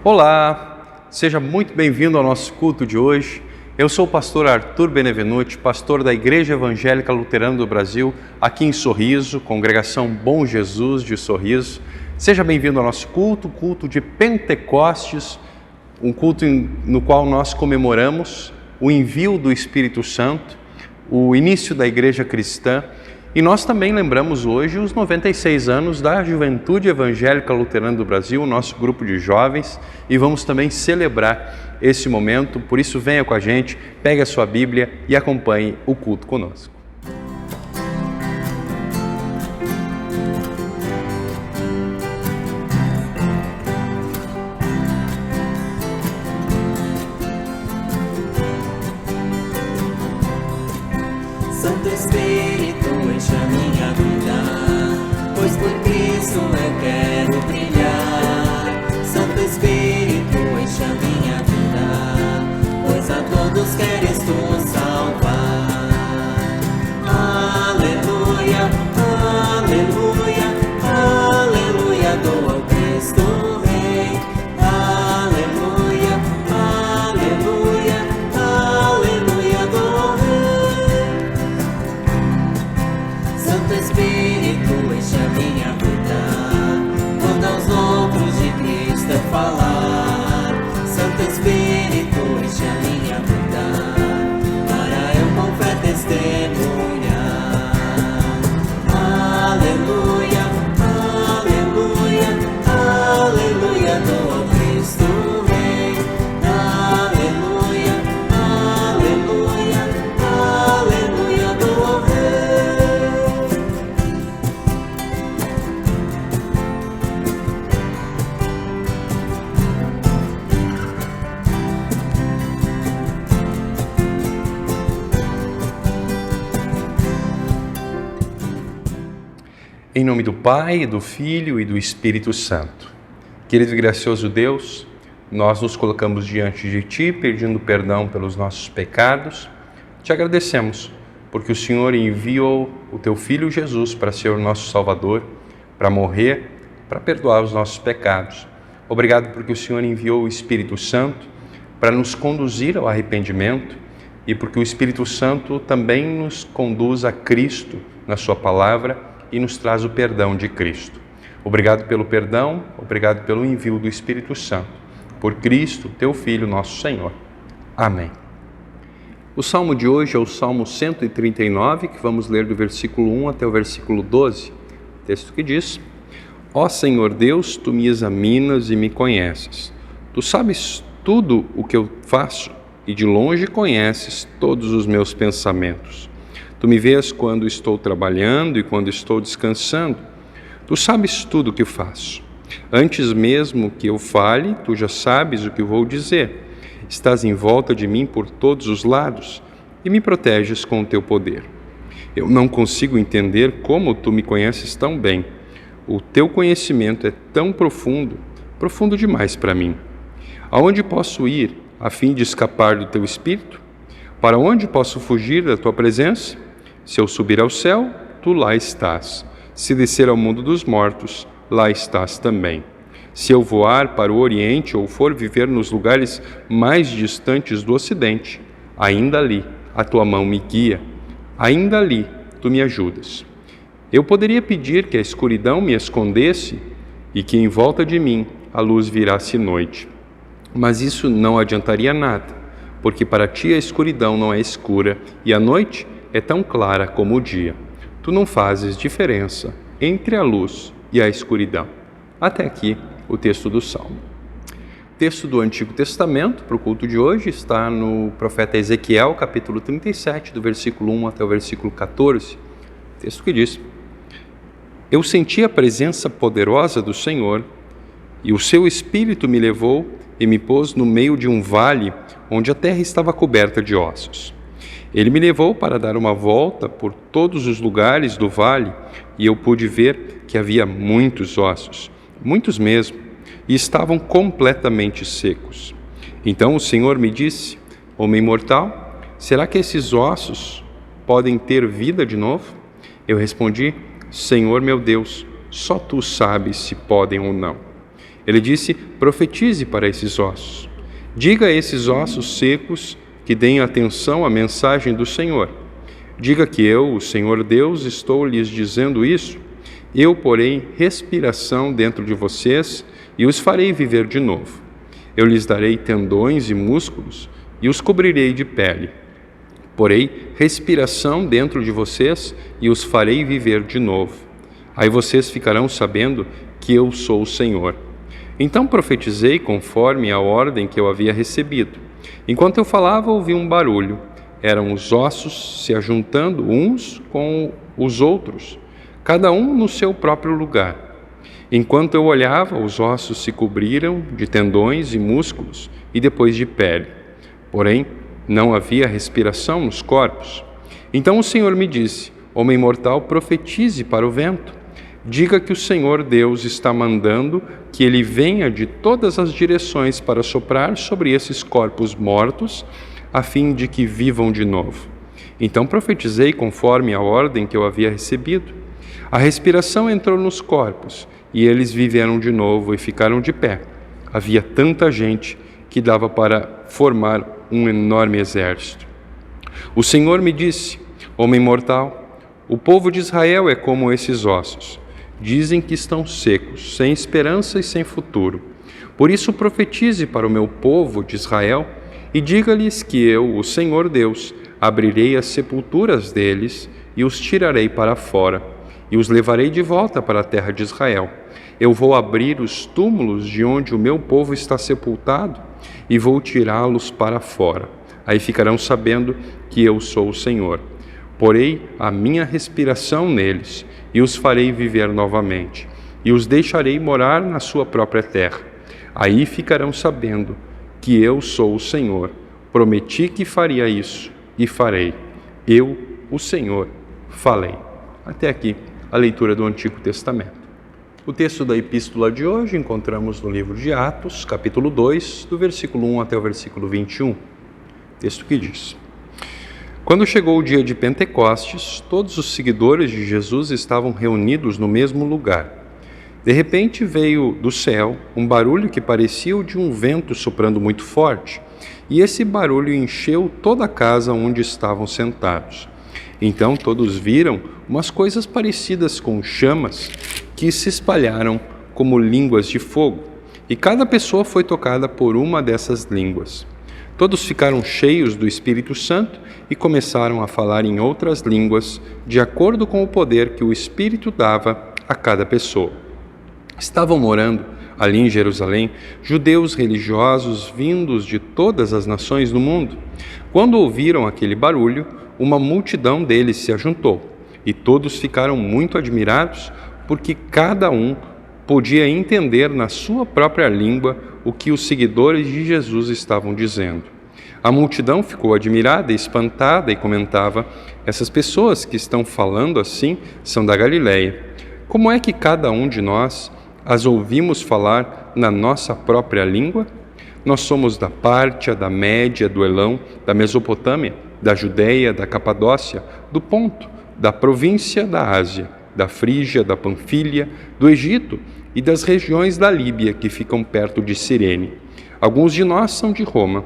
Olá, seja muito bem-vindo ao nosso culto de hoje. Eu sou o pastor Arthur Benevenuti, pastor da Igreja Evangélica Luterana do Brasil, aqui em Sorriso, Congregação Bom Jesus de Sorriso. Seja bem-vindo ao nosso culto de Pentecostes, um culto no qual nós comemoramos o envio do Espírito Santo, o início da Igreja Cristã, e nós também lembramos hoje os 96 anos da Juventude Evangélica Luterana do Brasil, o nosso grupo de jovens, e vamos também celebrar esse momento. Por isso, venha com a gente, pegue a sua Bíblia e acompanhe o culto conosco. Santo Espírito, enche a minha vida, pois por Cristo eu quero brilhar. Santo Espírito, enche a minha vida, pois a todos queres tu salvar. Aleluia, aleluia, aleluia, dou ao Cristo Rei. Aleluia, aleluia, aleluia, dou ao Rei. Santo Espírito, enche a minha vida, quando aos outros de Cristo eu falar. Santo Espírito, enche a minha vida, para eu com fé testemunhar. Aleluia, aleluia, aleluia, dou ao Cristo Rei. Aleluia, aleluia, aleluia, dou ao Rei. Em nome do Pai, do Filho e do Espírito Santo. Querido e gracioso Deus, nós nos colocamos diante de Ti, pedindo perdão pelos nossos pecados. Te agradecemos, porque o Senhor enviou o Teu Filho Jesus para ser o nosso Salvador, para morrer, para perdoar os nossos pecados. Obrigado porque o Senhor enviou o Espírito Santo para nos conduzir ao arrependimento e porque o Espírito Santo também nos conduz a Cristo na Sua palavra e nos traz o perdão de Cristo. Obrigado pelo perdão, obrigado pelo envio do Espírito Santo. Por Cristo, Teu Filho, nosso Senhor. Amém. O salmo de hoje é o Salmo 139, que vamos ler do versículo 1 até o versículo 12. Texto que diz: Ó Senhor Deus, Tu me examinas e me conheces. Tu sabes tudo o que eu faço e de longe conheces todos os meus pensamentos. Tu me vês quando estou trabalhando e quando estou descansando. Tu sabes tudo o que faço. Antes mesmo que eu fale, Tu já sabes o que vou dizer. Estás em volta de mim por todos os lados e me proteges com o Teu poder. Eu não consigo entender como Tu me conheces tão bem. O Teu conhecimento é tão profundo, profundo demais para mim. Aonde posso ir a fim de escapar do Teu Espírito? Para onde posso fugir da Tua presença? Se eu subir ao céu, Tu lá estás. Se descer ao mundo dos mortos, lá estás também. Se eu voar para o Oriente ou for viver nos lugares mais distantes do Ocidente, ainda ali a Tua mão me guia, ainda ali Tu me ajudas. Eu poderia pedir que a escuridão me escondesse e que em volta de mim a luz virasse noite. Mas isso não adiantaria nada, porque para Ti a escuridão não é escura e a noite é tão clara como o dia. Tu não fazes diferença entre a luz e a escuridão. Até aqui o texto do Salmo. O texto do Antigo Testamento para o culto de hoje está no profeta Ezequiel, capítulo 37, do versículo 1 até o versículo 14. Texto que diz: Eu senti a presença poderosa do Senhor, e o seu Espírito me levou e me pôs no meio de um vale onde a terra estava coberta de ossos. Ele me levou para dar uma volta por todos os lugares do vale, e eu pude ver que havia muitos ossos, muitos mesmo, e estavam completamente secos. Então o Senhor me disse: Homem mortal, será que esses ossos podem ter vida de novo? Eu respondi: Senhor meu Deus, só Tu sabes se podem ou não. Ele disse: profetize para esses ossos. Diga a esses ossos secos que deem atenção à mensagem do Senhor. Diga que eu, o Senhor Deus, estou lhes dizendo isso. Eu porei respiração dentro de vocês e os farei viver de novo. Eu lhes darei tendões e músculos e os cobrirei de pele. Porei respiração dentro de vocês e os farei viver de novo. Aí vocês ficarão sabendo que eu sou o Senhor. Então profetizei conforme a ordem que eu havia recebido. Enquanto eu falava, ouvi um barulho. Eram os ossos se ajuntando uns com os outros, cada um no seu próprio lugar. Enquanto eu olhava, os ossos se cobriram de tendões e músculos e depois de pele. Porém, não havia respiração nos corpos. Então o Senhor me disse: homem mortal, profetize para o vento. Diga que o Senhor Deus está mandando que ele venha de todas as direções para soprar sobre esses corpos mortos, a fim de que vivam de novo. Então profetizei conforme a ordem que eu havia recebido. A respiração entrou nos corpos, e eles viveram de novo e ficaram de pé. Havia tanta gente que dava para formar um enorme exército. O Senhor me disse: homem mortal, o povo de Israel é como esses ossos. Dizem que estão secos, sem esperança e sem futuro. Por isso profetize para o meu povo de Israel e diga-lhes que eu, o Senhor Deus, abrirei as sepulturas deles e os tirarei para fora, e os levarei de volta para a terra de Israel. Eu vou abrir os túmulos de onde o meu povo está sepultado e vou tirá-los para fora. Aí ficarão sabendo que eu sou o Senhor. Porei a minha respiração neles e os farei viver novamente, e os deixarei morar na sua própria terra. Aí ficarão sabendo que eu sou o Senhor. Prometi que faria isso e farei. Eu, o Senhor, falei. Até aqui a leitura do Antigo Testamento. O texto da epístola de hoje encontramos no livro de Atos, capítulo 2, do versículo 1 até o versículo 21. Texto que diz: quando chegou o dia de Pentecostes, todos os seguidores de Jesus estavam reunidos no mesmo lugar. De repente veio do céu um barulho que parecia o de um vento soprando muito forte, e esse barulho encheu toda a casa onde estavam sentados. Então todos viram umas coisas parecidas com chamas que se espalharam como línguas de fogo, e cada pessoa foi tocada por uma dessas línguas. Todos ficaram cheios do Espírito Santo e começaram a falar em outras línguas, de acordo com o poder que o Espírito dava a cada pessoa. Estavam morando ali em Jerusalém judeus religiosos vindos de todas as nações do mundo. Quando ouviram aquele barulho, uma multidão deles se ajuntou, e todos ficaram muito admirados, porque cada um podia entender na sua própria língua o que os seguidores de Jesus estavam dizendo. A multidão ficou admirada e espantada e comentava: essas pessoas que estão falando assim são da Galileia. Como é que cada um de nós as ouvimos falar na nossa própria língua? Nós somos da Pártia, da Média, do Elão, da Mesopotâmia, da Judéia, da Capadócia, do Ponto, da província da Ásia, da Frígia, da Panfilha, do Egito e das regiões da Líbia que ficam perto de Cirene. Alguns de nós são de Roma.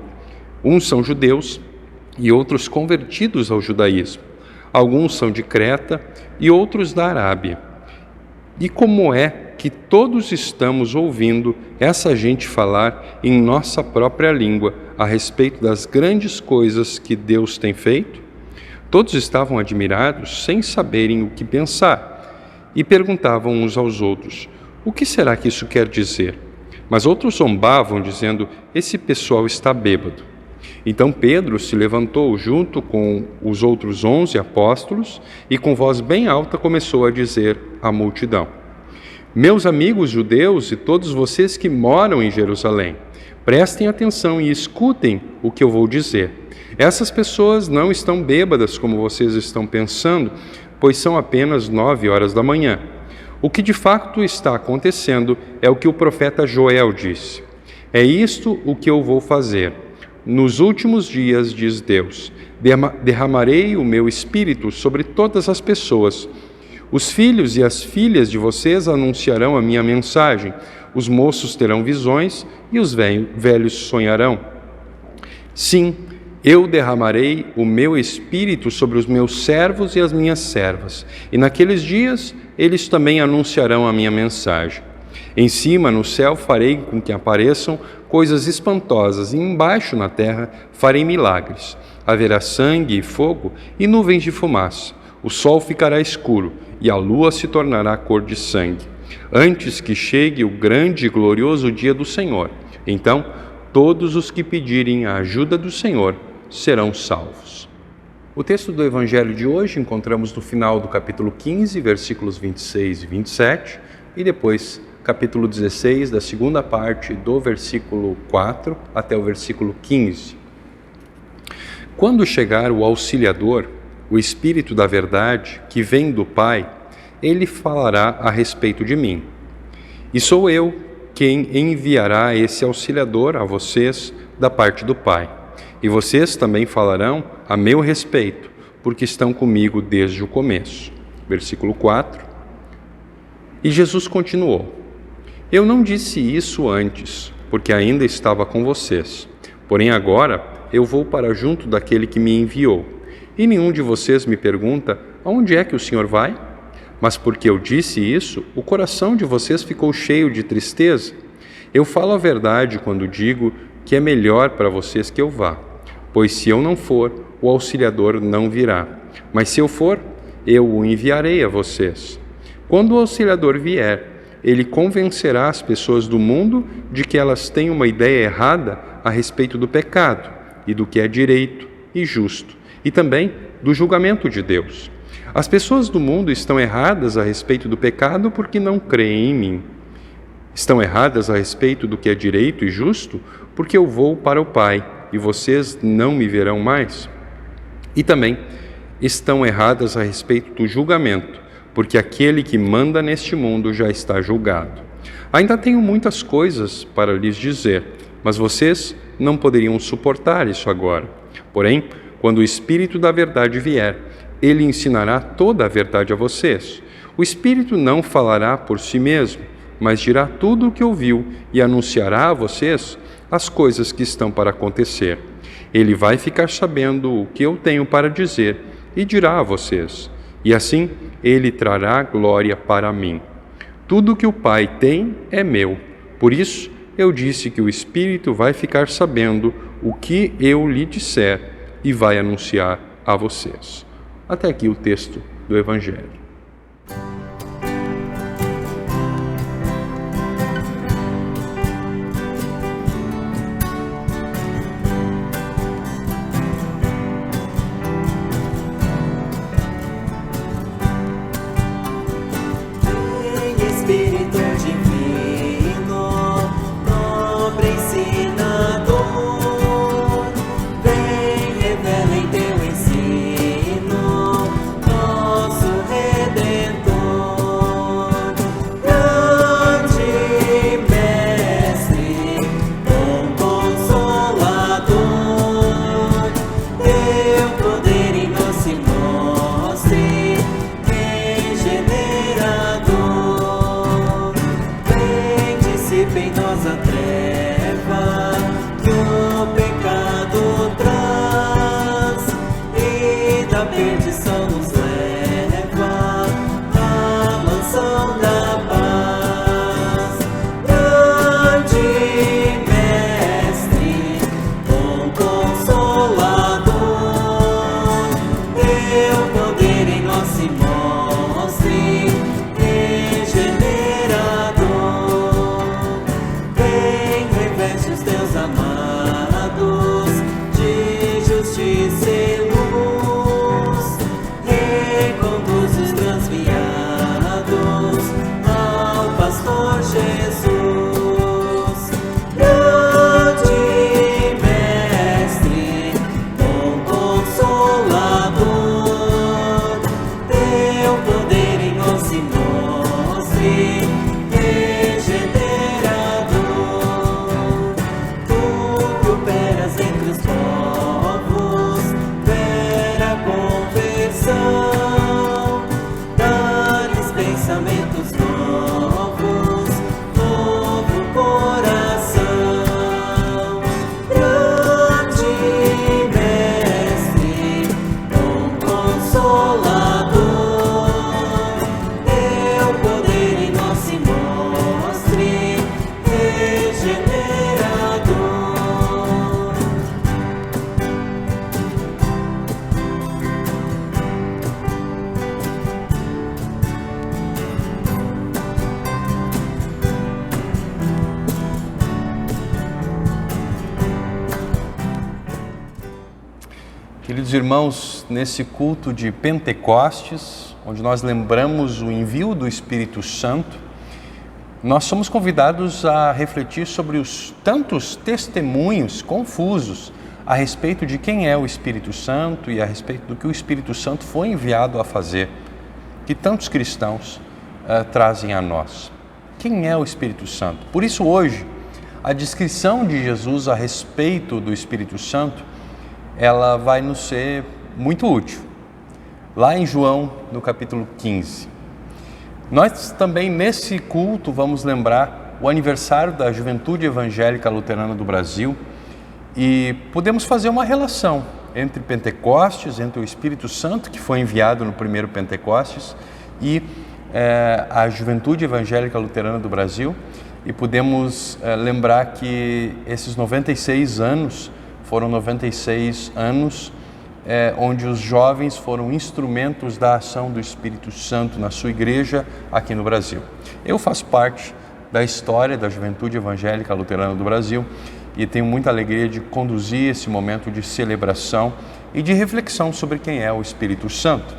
Uns são judeus e outros convertidos ao judaísmo. Alguns são de Creta e outros da Arábia. E como é que todos estamos ouvindo essa gente falar em nossa própria língua a respeito das grandes coisas que Deus tem feito? Todos estavam admirados, sem saberem o que pensar, e perguntavam uns aos outros: o que será que isso quer dizer? Mas outros zombavam, dizendo: esse pessoal está bêbado. Então Pedro se levantou junto com os outros 11 apóstolos e com voz bem alta começou a dizer à multidão: meus amigos judeus e todos vocês que moram em Jerusalém, prestem atenção e escutem o que eu vou dizer. Essas pessoas não estão bêbadas como vocês estão pensando, pois são apenas 9 horas da manhã. O que de fato está acontecendo é o que o profeta Joel disse. É isto o que eu vou fazer. Nos últimos dias, diz Deus, derramarei o meu espírito sobre todas as pessoas. Os filhos e as filhas de vocês anunciarão a minha mensagem. os moços terão visões e os velhos sonharão. Sim, eu derramarei o meu espírito sobre os meus servos e as minhas servas, e naqueles dias eles também anunciarão a minha mensagem. Em cima, no céu, farei com que apareçam coisas espantosas, e embaixo, na terra, farei milagres. Haverá sangue e fogo e nuvens de fumaça. O sol ficará escuro e a lua se tornará cor de sangue, antes que chegue o grande e glorioso dia do Senhor. Então, todos os que pedirem a ajuda do Senhor serão salvos. O texto do Evangelho de hoje encontramos no final do capítulo 15, versículos 26 e 27, e depois capítulo 16, da segunda parte do versículo 4 até o versículo 15. Quando chegar o Auxiliador, o Espírito da Verdade, que vem do Pai, ele falará a respeito de mim. E sou eu quem enviará esse Auxiliador a vocês da parte do Pai. E vocês também falarão a meu respeito, porque estão comigo desde o começo. Versículo 4. E Jesus continuou: Eu não disse isso antes, porque ainda estava com vocês. Porém agora eu vou para junto daquele que me enviou. E nenhum de vocês me pergunta: aonde é que o Senhor vai? Mas porque eu disse isso, o coração de vocês ficou cheio de tristeza. Eu falo a verdade quando digo que é melhor para vocês que eu vá. Pois se eu não for, o Auxiliador não virá. Mas se eu for, eu o enviarei a vocês. Quando o Auxiliador vier, ele convencerá as pessoas do mundo de que elas têm uma ideia errada a respeito do pecado e do que é direito e justo, e também do julgamento de Deus. As pessoas do mundo estão erradas a respeito do pecado porque não creem em mim. Estão erradas a respeito do que é direito e justo porque eu vou para o Pai e vocês não me verão mais. E também estão erradas a respeito do julgamento, porque aquele que manda neste mundo já está julgado. Ainda tenho muitas coisas para lhes dizer, mas vocês não poderiam suportar isso agora. Porém, quando o Espírito da Verdade vier, ele ensinará toda a verdade a vocês. O Espírito não falará por si mesmo, mas dirá tudo o que ouviu e anunciará a vocês as coisas que estão para acontecer. Ele vai ficar sabendo o que eu tenho para dizer e dirá a vocês. E assim, ele trará glória para mim. Tudo que o Pai tem é meu. Por isso, eu disse que o Espírito vai ficar sabendo o que eu lhe disser e vai anunciar a vocês. Até aqui o texto do Evangelho. Espírito Divino, nobre ensinador, vem, revela em teu ensino nosso Redentor. Queridos irmãos, nesse culto de Pentecostes, onde nós lembramos o envio do Espírito Santo, nós somos convidados a refletir sobre os tantos testemunhos confusos a respeito de quem é o Espírito Santo e a respeito do que o Espírito Santo foi enviado a fazer, que tantos cristãos trazem a nós. Quem é o Espírito Santo? Por isso hoje, a descrição de Jesus a respeito do Espírito Santo, ela vai nos ser muito útil. Lá em João, no capítulo 15. Nós também nesse culto vamos lembrar o aniversário da Juventude Evangélica Luterana do Brasil e podemos fazer uma relação entre Pentecostes, entre o Espírito Santo que foi enviado no primeiro Pentecostes e a Juventude Evangélica Luterana do Brasil, e podemos lembrar que esses 96 anos foram 96 anos onde os jovens foram instrumentos da ação do Espírito Santo na sua igreja aqui no Brasil. Eu faço parte da história da Juventude Evangélica Luterana do Brasil e tenho muita alegria de conduzir esse momento de celebração e de reflexão sobre quem é o Espírito Santo.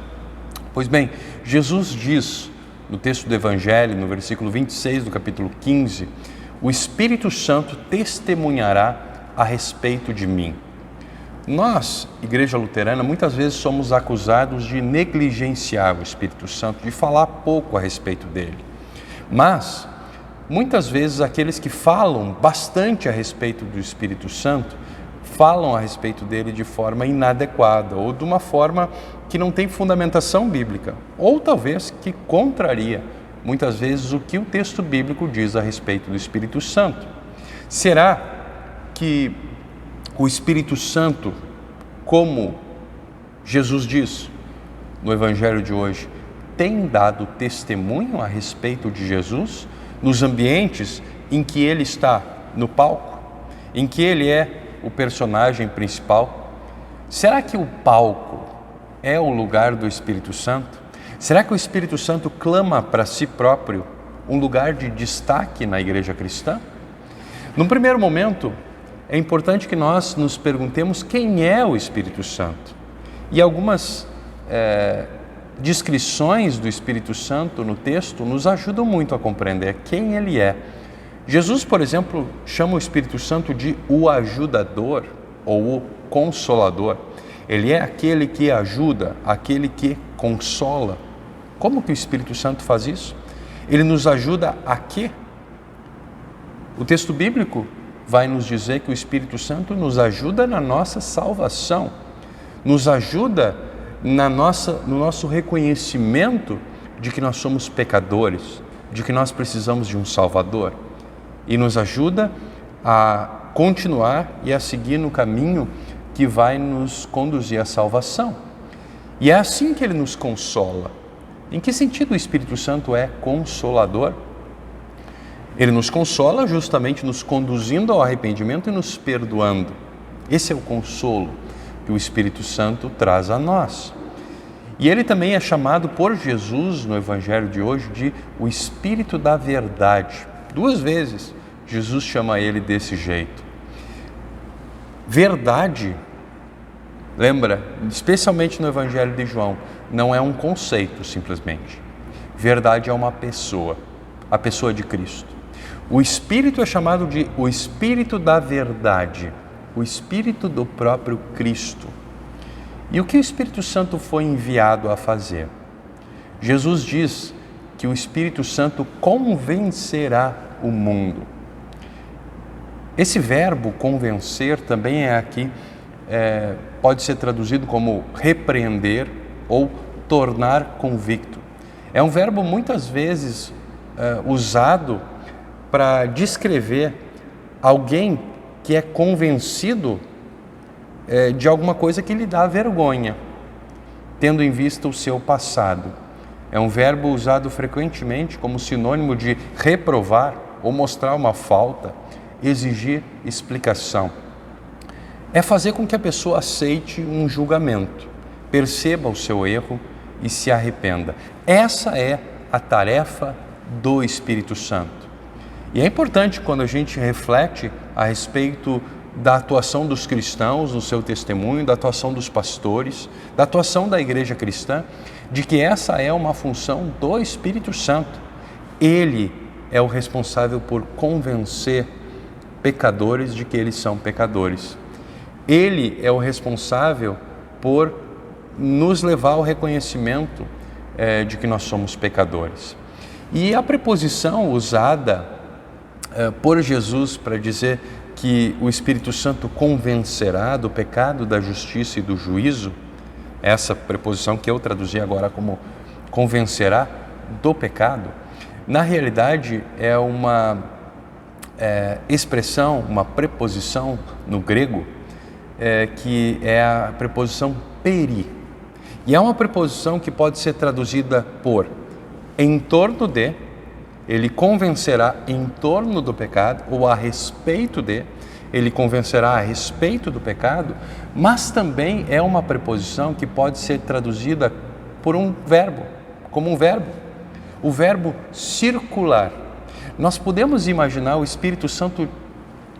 Pois bem, Jesus diz no texto do Evangelho, no versículo 26 do capítulo 15, o Espírito Santo testemunhará a respeito de mim. Nós, Igreja Luterana, muitas vezes somos acusados de negligenciar o Espírito Santo, de falar pouco a respeito dele. Mas, muitas vezes, aqueles que falam bastante a respeito do Espírito Santo, falam a respeito dele de forma inadequada, ou de uma forma que não tem fundamentação bíblica, ou talvez que contraria, muitas vezes, o que o texto bíblico diz a respeito do Espírito Santo. Será que o Espírito Santo, como Jesus diz no Evangelho de hoje, tem dado testemunho a respeito de Jesus nos ambientes em que ele está no palco, em que ele é o personagem principal? Será que o palco é o lugar do Espírito Santo? Será que o Espírito Santo clama para si próprio um lugar de destaque na igreja cristã? Num primeiro momento, é importante que nós nos perguntemos quem é o Espírito Santo. E algumas descrições do Espírito Santo no texto nos ajudam muito a compreender quem ele é. Jesus, por exemplo, chama o Espírito Santo de o ajudador ou o consolador. Ele é aquele que ajuda, aquele que consola. Como que o Espírito Santo faz isso? Ele nos ajuda a quê? O texto bíblico vai nos dizer que o Espírito Santo nos ajuda na nossa salvação, nos ajuda no nosso reconhecimento de que nós somos pecadores, de que nós precisamos de um Salvador, e nos ajuda a continuar e a seguir no caminho que vai nos conduzir à salvação. E é assim que ele nos consola. Em que sentido o Espírito Santo é consolador? Ele nos consola justamente nos conduzindo ao arrependimento e nos perdoando. Esse é o consolo que o Espírito Santo traz a nós. E ele também é chamado por Jesus no Evangelho de hoje de o Espírito da Verdade. 2 vezes Jesus chama ele desse jeito. Verdade, lembra, especialmente no Evangelho de João, não é um conceito simplesmente. Verdade é uma pessoa, a pessoa de Cristo. O Espírito é chamado de o Espírito da Verdade, o Espírito do próprio Cristo. E o que o Espírito Santo foi enviado a fazer? Jesus diz que o Espírito Santo convencerá o mundo. Esse verbo convencer também é aqui, pode ser traduzido como repreender ou tornar convicto. É um verbo muitas vezes usado para descrever alguém que é convencido de alguma coisa que lhe dá vergonha, tendo em vista o seu passado. É um verbo usado frequentemente como sinônimo de reprovar ou mostrar uma falta, exigir explicação. É fazer com que a pessoa aceite um julgamento, perceba o seu erro e se arrependa. Essa é a tarefa do Espírito Santo. E é importante quando a gente reflete a respeito da atuação dos cristãos no seu testemunho, da atuação dos pastores, da atuação da igreja cristã, de que essa é uma função do Espírito Santo. Ele é o responsável por convencer pecadores de que eles são pecadores. Ele é o responsável por nos levar ao reconhecimento de que nós somos pecadores. E a preposição usada por Jesus para dizer que o Espírito Santo convencerá do pecado, da justiça e do juízo, essa preposição que eu traduzi agora como convencerá do pecado, na realidade é uma expressão, uma preposição no grego, que é a preposição peri. E é uma preposição que pode ser traduzida por em torno de, ele convencerá em torno do pecado, ou a respeito de, ele convencerá a respeito do pecado, mas também é uma preposição que pode ser traduzida por um verbo, como um verbo, o verbo circular. Nós podemos imaginar o Espírito Santo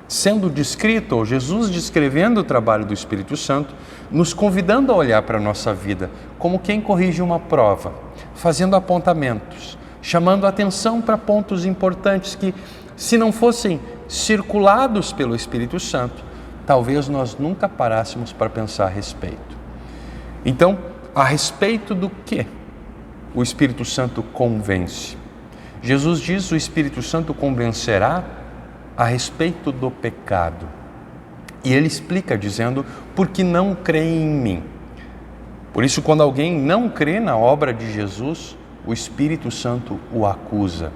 sendo descrito, ou Jesus descrevendo o trabalho do Espírito Santo, nos convidando a olhar para a nossa vida como quem corrige uma prova, fazendo apontamentos, chamando a atenção para pontos importantes que, se não fossem circulados pelo Espírito Santo, talvez nós nunca parássemos para pensar a respeito. Então, a respeito do que o Espírito Santo convence? Jesus diz: o Espírito Santo convencerá a respeito do pecado. E ele explica dizendo: porque não creem em mim. Por isso, quando alguém não crê na obra de Jesus, o Espírito Santo o acusa.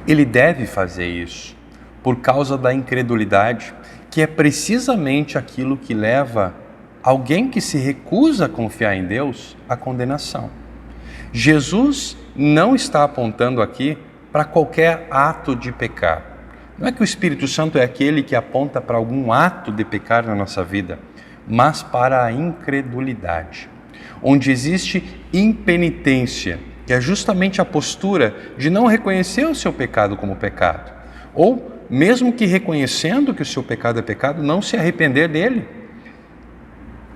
Ele deve fazer isso por causa da incredulidade, que é precisamente aquilo que leva alguém que se recusa a confiar em Deus à condenação. Jesus não está apontando aqui para qualquer ato de pecar. Não é que o Espírito Santo é aquele que aponta para algum ato de pecar na nossa vida, mas para a incredulidade, onde existe impenitência, que é justamente a postura de não reconhecer o seu pecado como pecado, ou mesmo que reconhecendo que o seu pecado é pecado, não se arrepender dele.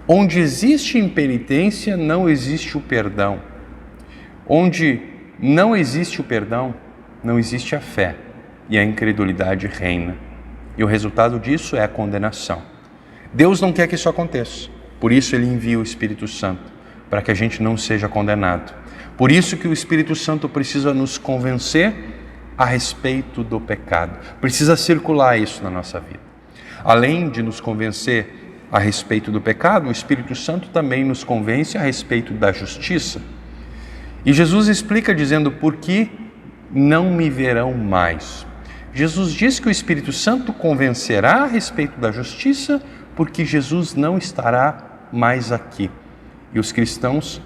Onde existe impenitência, não existe o perdão. Onde não existe o perdão, não existe a fé, e a incredulidade reina. E o resultado disso é a condenação. Deus não quer que isso aconteça, por isso Ele envia o Espírito Santo, para que a gente não seja condenado. Por isso que o Espírito Santo precisa nos convencer a respeito do pecado. Precisa circular isso na nossa vida. Além de nos convencer a respeito do pecado, o Espírito Santo também nos convence a respeito da justiça. E Jesus explica dizendo: por que não me verão mais? Jesus diz que o Espírito Santo convencerá a respeito da justiça porque Jesus não estará mais aqui. E os cristãos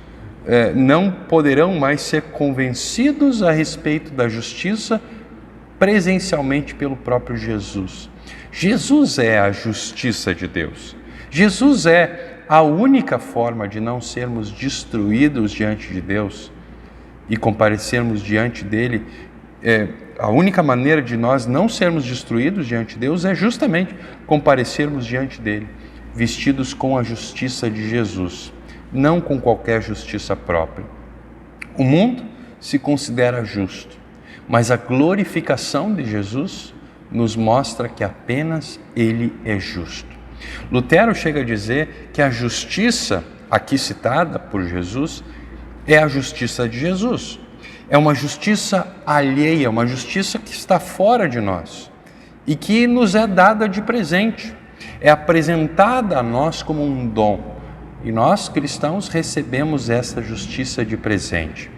não poderão mais ser convencidos a respeito da justiça presencialmente pelo próprio Jesus. Jesus é a justiça de Deus. Jesus é a única forma de não sermos destruídos diante de Deus e comparecermos diante dele. A única maneira de nós não sermos destruídos diante de Deus é justamente comparecermos diante dele, vestidos com a justiça de Jesus, não com qualquer justiça própria. O mundo se considera justo, mas a glorificação de Jesus nos mostra que apenas ele é justo. Lutero chega a dizer que a justiça aqui citada por Jesus é a justiça de Jesus. É uma justiça alheia, uma justiça que está fora de nós e que nos é dada de presente. É apresentada a nós como um dom. E nós, cristãos, recebemos essa justiça de presente.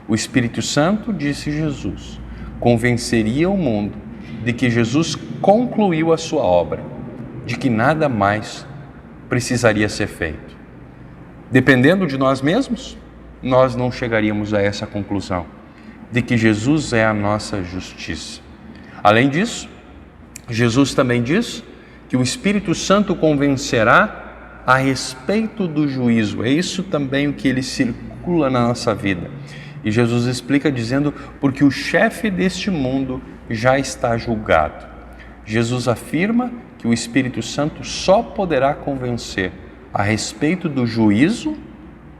O Espírito Santo, disse Jesus, convenceria o mundo de que Jesus concluiu a sua obra, de que nada mais precisaria ser feito. Dependendo de nós mesmos, nós não chegaríamos a essa conclusão, de que Jesus é a nossa justiça. Além disso, Jesus também diz que o Espírito Santo convencerá a respeito do juízo. É isso também o que ele circula na nossa vida. E Jesus explica dizendo: porque o chefe deste mundo já está julgado. Jesus afirma que que o Espírito Santo só poderá convencer a respeito do juízo,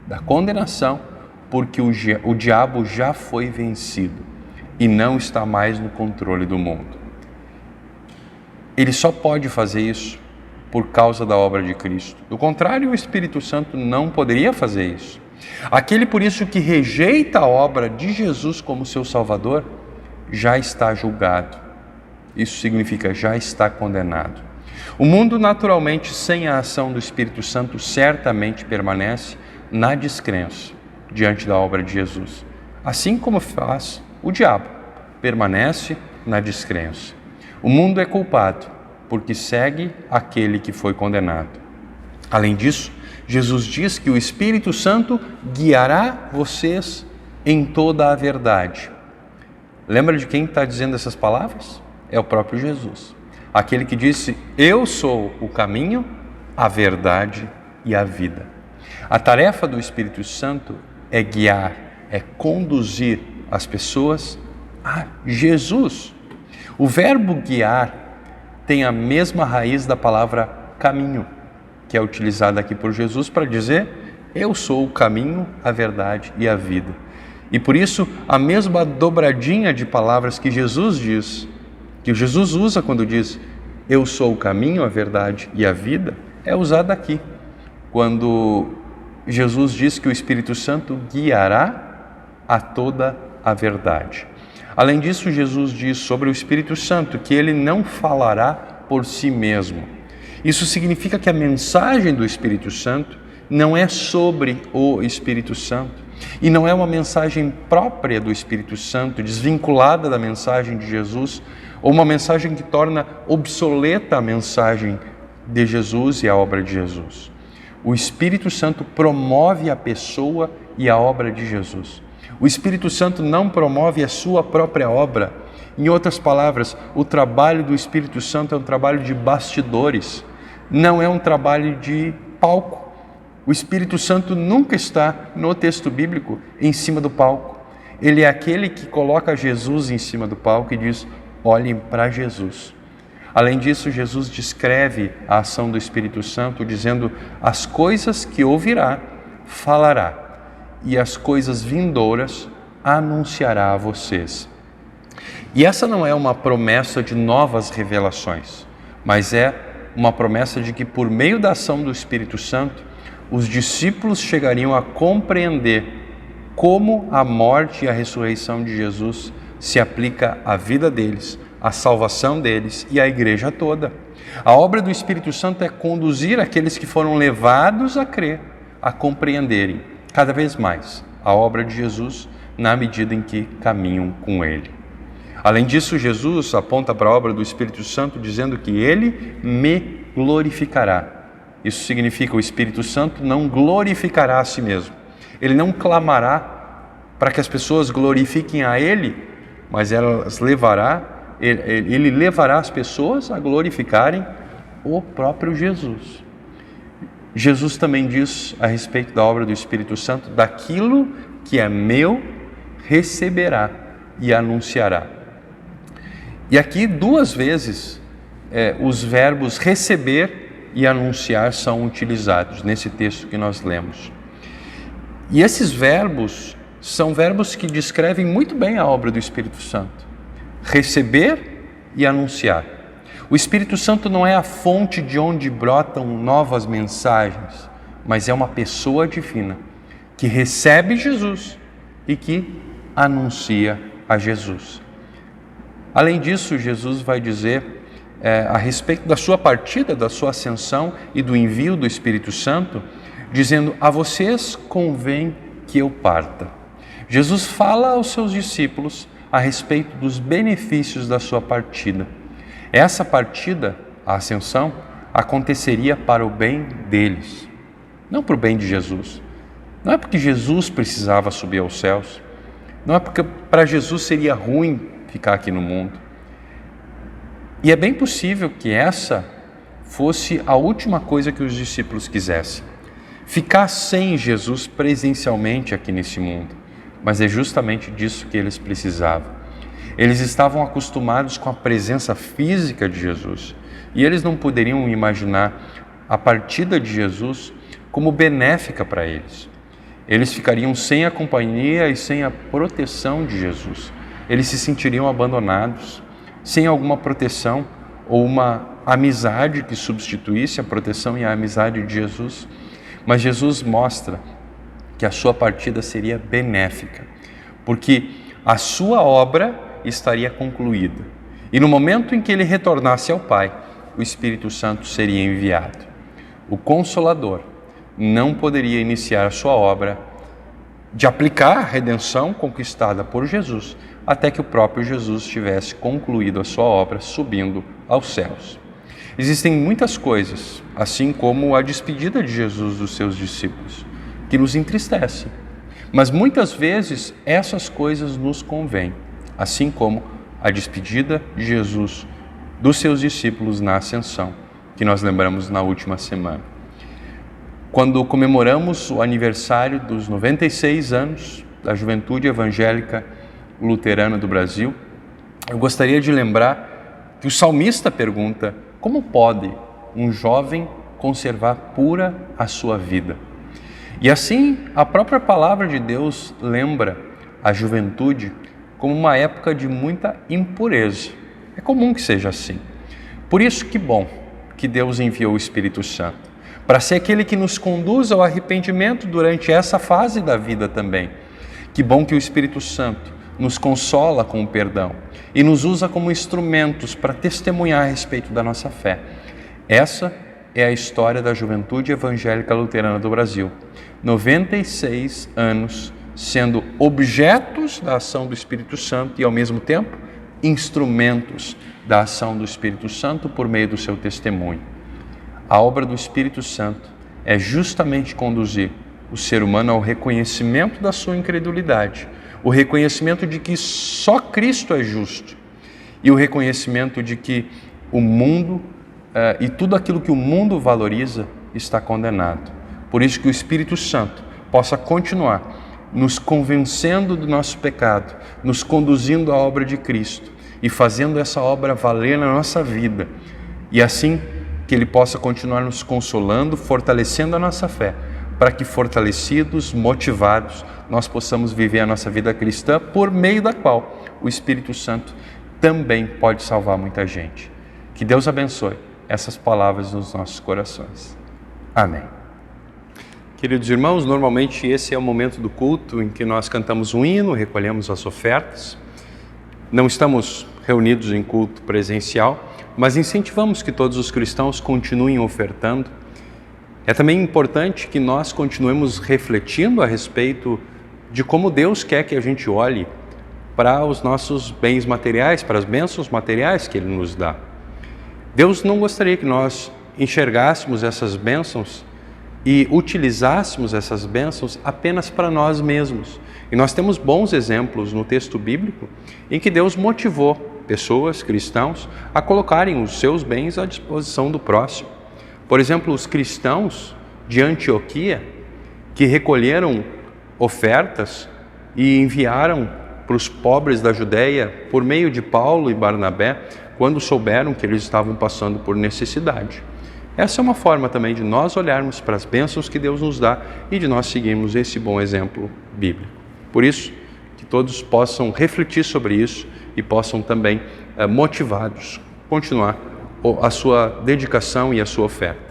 da condenação, porque o diabo já foi vencido e não está mais no controle do mundo. Ele só pode fazer isso por causa da obra de Cristo. Do contrário, o Espírito Santo não poderia fazer isso. Aquele, por isso, que rejeita a obra de Jesus como seu Salvador, já está julgado. Isso significa, já está condenado. O mundo, naturalmente, sem a ação do Espírito Santo, certamente permanece na descrença diante da obra de Jesus. Assim como faz o diabo, permanece na descrença. O mundo é culpado porque segue aquele que foi condenado. Além disso, Jesus diz que o Espírito Santo guiará vocês em toda a verdade. Lembra de quem está dizendo essas palavras? É o próprio Jesus. Aquele que disse, eu sou o caminho, a verdade e a vida. A tarefa do Espírito Santo é guiar, é conduzir as pessoas a Jesus. O verbo guiar tem a mesma raiz da palavra caminho, que é utilizada aqui por Jesus para dizer, eu sou o caminho, a verdade e a vida. E por isso, a mesma dobradinha de palavras que Jesus diz, que Jesus usa quando diz, eu sou o caminho, a verdade e a vida, é usada aqui, quando Jesus diz que o Espírito Santo guiará a toda a verdade. Além disso, Jesus diz sobre o Espírito Santo que ele não falará por si mesmo. Isso significa que a mensagem do Espírito Santo não é sobre o Espírito Santo e não é uma mensagem própria do Espírito Santo, desvinculada da mensagem de Jesus, ou uma mensagem que torna obsoleta a mensagem de Jesus e a obra de Jesus. O Espírito Santo promove a pessoa e a obra de Jesus. O Espírito Santo não promove a sua própria obra. Em outras palavras, o trabalho do Espírito Santo é um trabalho de bastidores, não é um trabalho de palco. O Espírito Santo nunca está no texto bíblico em cima do palco. Ele é aquele que coloca Jesus em cima do palco e diz, olhem para Jesus. Além disso, Jesus descreve a ação do Espírito Santo dizendo, as coisas que ouvirá, falará, e as coisas vindouras anunciará a vocês. E essa não é uma promessa de novas revelações, mas é uma promessa de que por meio da ação do Espírito Santo, os discípulos chegariam a compreender como a morte e a ressurreição de Jesus se aplica à vida deles, à salvação deles e à igreja toda. A obra do Espírito Santo é conduzir aqueles que foram levados a crer, a compreenderem cada vez mais a obra de Jesus na medida em que caminham com Ele. Além disso, Jesus aponta para a obra do Espírito Santo dizendo que Ele me glorificará. Isso significa que o Espírito Santo não glorificará a si mesmo. Ele não clamará para que as pessoas glorifiquem a Ele, mas Ele levará as pessoas a glorificarem o próprio Jesus. Jesus também diz a respeito da obra do Espírito Santo, daquilo que é meu, receberá e anunciará. E aqui 2 vezes os verbos receber e anunciar são utilizados nesse texto que nós lemos. E esses verbos são verbos que descrevem muito bem a obra do Espírito Santo. Receber e anunciar. O Espírito Santo não é a fonte de onde brotam novas mensagens, mas é uma pessoa divina que recebe Jesus e que anuncia a Jesus. Além disso, Jesus vai dizer a respeito da sua partida, da sua ascensão e do envio do Espírito Santo, dizendo, a vocês convém que eu parta. Jesus fala aos seus discípulos a respeito dos benefícios da sua partida. Essa partida, a ascensão, aconteceria para o bem deles, não para o bem de Jesus. Não é porque Jesus precisava subir aos céus, não é porque para Jesus seria ruim ficar aqui no mundo. E é bem possível que essa fosse a última coisa que os discípulos quisessem, ficar sem Jesus presencialmente aqui nesse mundo, mas é justamente disso que eles precisavam. Eles estavam acostumados com a presença física de Jesus E eles não poderiam imaginar a partida de Jesus como benéfica para eles. Eles ficariam sem a companhia e sem a proteção de Jesus. Eles se sentiriam abandonados, sem alguma proteção ou uma amizade que substituísse a proteção e a amizade de Jesus. Mas Jesus mostra que a sua partida seria benéfica, porque a sua obra estaria concluída. E no momento em que ele retornasse ao Pai, o Espírito Santo seria enviado. O Consolador não poderia iniciar a sua obra de aplicar a redenção conquistada por Jesus, até que o próprio Jesus tivesse concluído a sua obra subindo aos céus. Existem muitas coisas, assim como a despedida de Jesus dos seus discípulos, que nos entristecem. Mas muitas vezes essas coisas nos convêm, assim como a despedida de Jesus dos seus discípulos na Ascensão, que nós lembramos na última semana. Quando comemoramos o aniversário dos 96 anos da Juventude Evangélica Luterana do Brasil, eu gostaria de lembrar que o salmista pergunta: como pode um jovem conservar pura a sua vida? E assim, a própria palavra de Deus lembra a juventude como uma época de muita impureza. É comum que seja assim. Por isso, que bom que Deus enviou o Espírito Santo, para ser aquele que nos conduz ao arrependimento durante essa fase da vida também. Que bom que o Espírito Santo nos consola com o perdão e nos usa como instrumentos para testemunhar a respeito da nossa fé. Essa é a história da Juventude Evangélica Luterana do Brasil. 96 anos sendo objetos da ação do Espírito Santo e, ao mesmo tempo, instrumentos da ação do Espírito Santo por meio do seu testemunho. A obra do Espírito Santo é justamente conduzir o ser humano ao reconhecimento da sua incredulidade, o reconhecimento de que só Cristo é justo e o reconhecimento de que o mundo e tudo aquilo que o mundo valoriza está condenado. Por isso que o Espírito Santo possa continuar nos convencendo do nosso pecado, nos conduzindo à obra de Cristo e fazendo essa obra valer na nossa vida. E assim que Ele possa continuar nos consolando, fortalecendo a nossa fé, para que fortalecidos, motivados, nós possamos viver a nossa vida cristã, por meio da qual o Espírito Santo também pode salvar muita gente. Que Deus abençoe essas palavras nos nossos corações. Amém. Queridos irmãos, normalmente esse é o momento do culto em que nós cantamos um hino, recolhemos as ofertas. Não estamos reunidos em culto presencial, mas incentivamos que todos os cristãos continuem ofertando. É também importante que nós continuemos refletindo a respeito de como Deus quer que a gente olhe para os nossos bens materiais, para as bênçãos materiais que Ele nos dá. Deus não gostaria que nós enxergássemos essas bênçãos e utilizássemos essas bênçãos apenas para nós mesmos. E nós temos bons exemplos no texto bíblico em que Deus motivou pessoas, cristãos, a colocarem os seus bens à disposição do próximo. Por exemplo, os cristãos de Antioquia, que recolheram ofertas e enviaram para os pobres da Judéia por meio de Paulo e Barnabé, quando souberam que eles estavam passando por necessidade. Essa é uma forma também de nós olharmos para as bênçãos que Deus nos dá e de nós seguirmos esse bom exemplo bíblico. Por isso, que todos possam refletir sobre isso e possam também, motivados, continuar a sua dedicação e a sua oferta.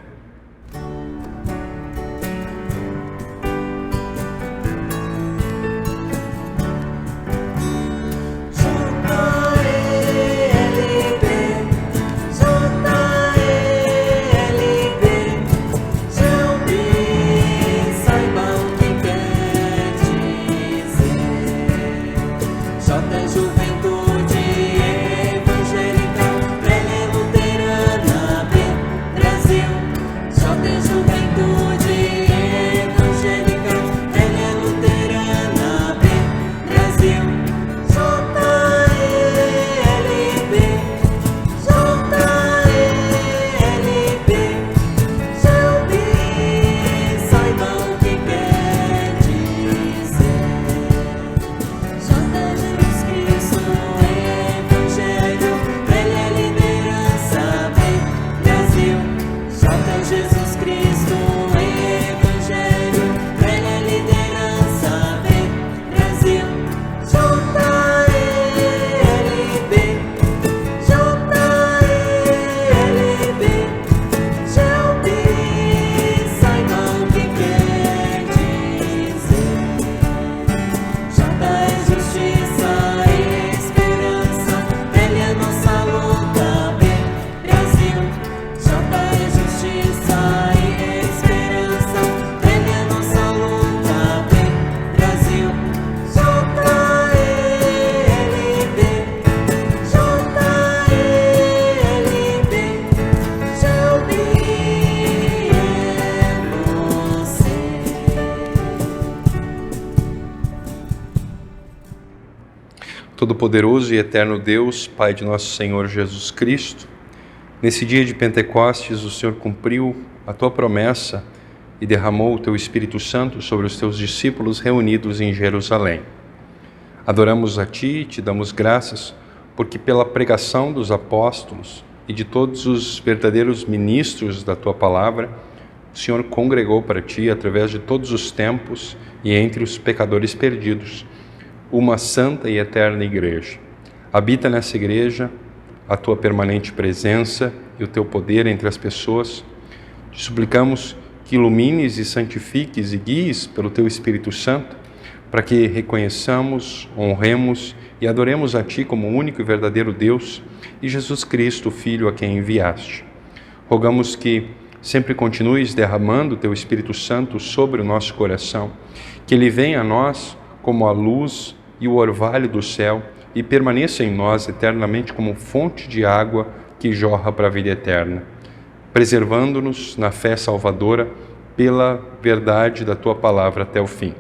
Jota Jesus Cristo, Evangelho, velha liderança, vem Brasil. JLB, JLB, Gelbi, saiba o que quer dizer. Jota é justiça e esperança, velha nossa luta, vem Brasil. Jota é justiça e esperança, velha nossa luta, vem Brasil. JLB, JLB, Gelbi é você. Todo-Poderoso e eterno Deus, Pai de nosso Senhor Jesus Cristo, nesse dia de Pentecostes o Senhor cumpriu a Tua promessa e derramou o Teu Espírito Santo sobre os Teus discípulos reunidos em Jerusalém. Adoramos a Ti e Te damos graças, porque pela pregação dos apóstolos e de todos os verdadeiros ministros da Tua Palavra, o Senhor congregou para Ti, através de todos os tempos e entre os pecadores perdidos, uma santa e eterna igreja. Habita nessa igreja a Tua permanente presença e o Teu poder entre as pessoas. Te suplicamos que ilumines e santifiques e guies pelo Teu Espírito Santo, para que reconheçamos, honremos e adoremos a Ti como único e verdadeiro Deus e Jesus Cristo, Filho, a quem enviaste. Rogamos que sempre continues derramando o Teu Espírito Santo sobre o nosso coração, que Ele venha a nós como a luz e o orvalho do céu e permaneça em nós eternamente como fonte de água que jorra para a vida eterna, preservando-nos na fé salvadora pela verdade da Tua palavra até o fim.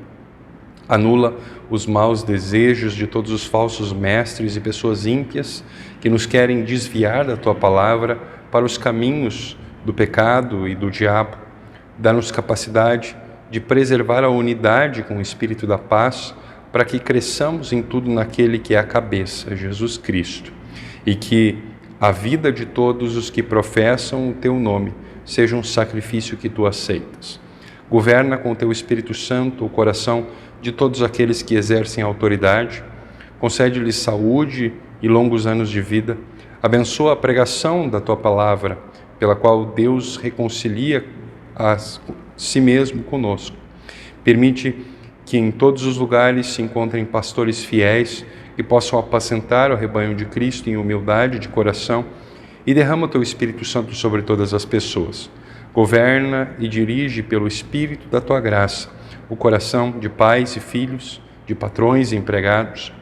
Anula os maus desejos de todos os falsos mestres e pessoas ímpias que nos querem desviar da Tua palavra para os caminhos do pecado e do diabo. Dá-nos capacidade de preservar a unidade com o Espírito da paz, para que cresçamos em tudo naquele que é a cabeça, Jesus Cristo, e que a vida de todos os que professam o Teu nome seja um sacrifício que Tu aceitas. Governa com o Teu Espírito Santo o coração de todos aqueles que exercem autoridade, concede-lhes saúde e longos anos de vida, abençoa a pregação da Tua palavra, pela qual Deus reconcilia a si mesmo conosco. Permite que em todos os lugares se encontrem pastores fiéis que possam apacentar o rebanho de Cristo em humildade de coração, e derrama o Teu Espírito Santo sobre todas as pessoas. Governa e dirige pelo Espírito da Tua graça o coração de pais e filhos, de patrões e empregados,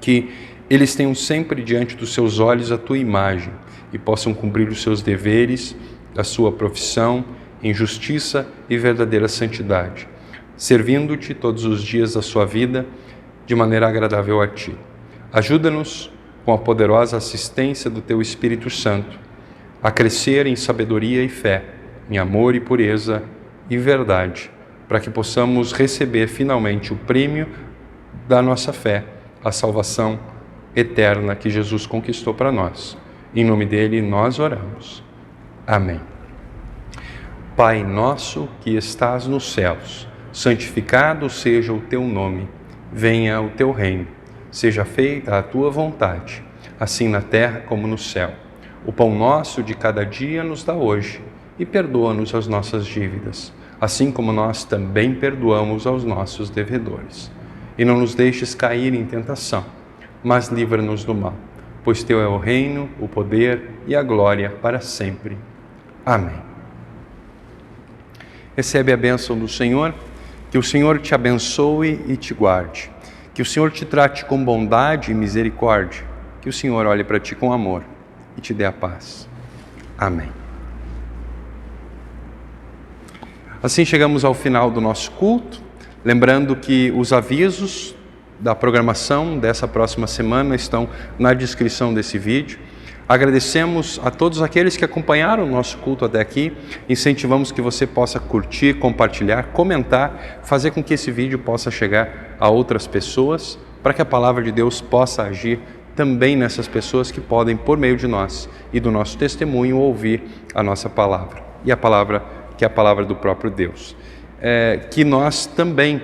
que eles tenham sempre diante dos seus olhos a Tua imagem e possam cumprir os seus deveres, a sua profissão, em justiça e verdadeira santidade, servindo-Te todos os dias da sua vida de maneira agradável a Ti. Ajuda-nos, com a poderosa assistência do Teu Espírito Santo, a crescer em sabedoria e fé, em amor e pureza e verdade, para que possamos receber finalmente o prêmio da nossa fé, a salvação eterna que Jesus conquistou para nós. Em nome dele nós oramos. Amém. Pai nosso que estás nos céus, santificado seja o Teu nome. Venha o Teu reino. Seja feita a Tua vontade, assim na terra como no céu. O pão nosso de cada dia nos dá hoje, e perdoa-nos as nossas dívidas, assim como nós também perdoamos aos nossos devedores. E não nos deixes cair em tentação, mas livra-nos do mal, pois Teu é o reino, o poder e a glória para sempre. Amém. Recebe a bênção do Senhor, que o Senhor te abençoe e te guarde, que o Senhor te trate com bondade e misericórdia, que o Senhor olhe para ti com amor e te dê a paz. Amém. Assim chegamos ao final do nosso culto, lembrando que os avisos da programação dessa próxima semana estão na descrição desse vídeo. Agradecemos a todos aqueles que acompanharam o nosso culto até aqui. Incentivamos que você possa curtir, compartilhar, comentar, fazer com que esse vídeo possa chegar a outras pessoas, para que a palavra de Deus possa agir também nessas pessoas que podem, por meio de nós e do nosso testemunho, ouvir a nossa palavra. e a palavra que é a palavra do próprio Deus. Que nós também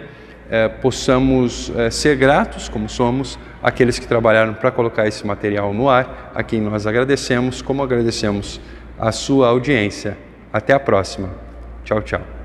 possamos ser gratos, como somos, àqueles que trabalharam para colocar esse material no ar, a quem nós agradecemos, como agradecemos a sua audiência. Até a próxima. Tchau, tchau.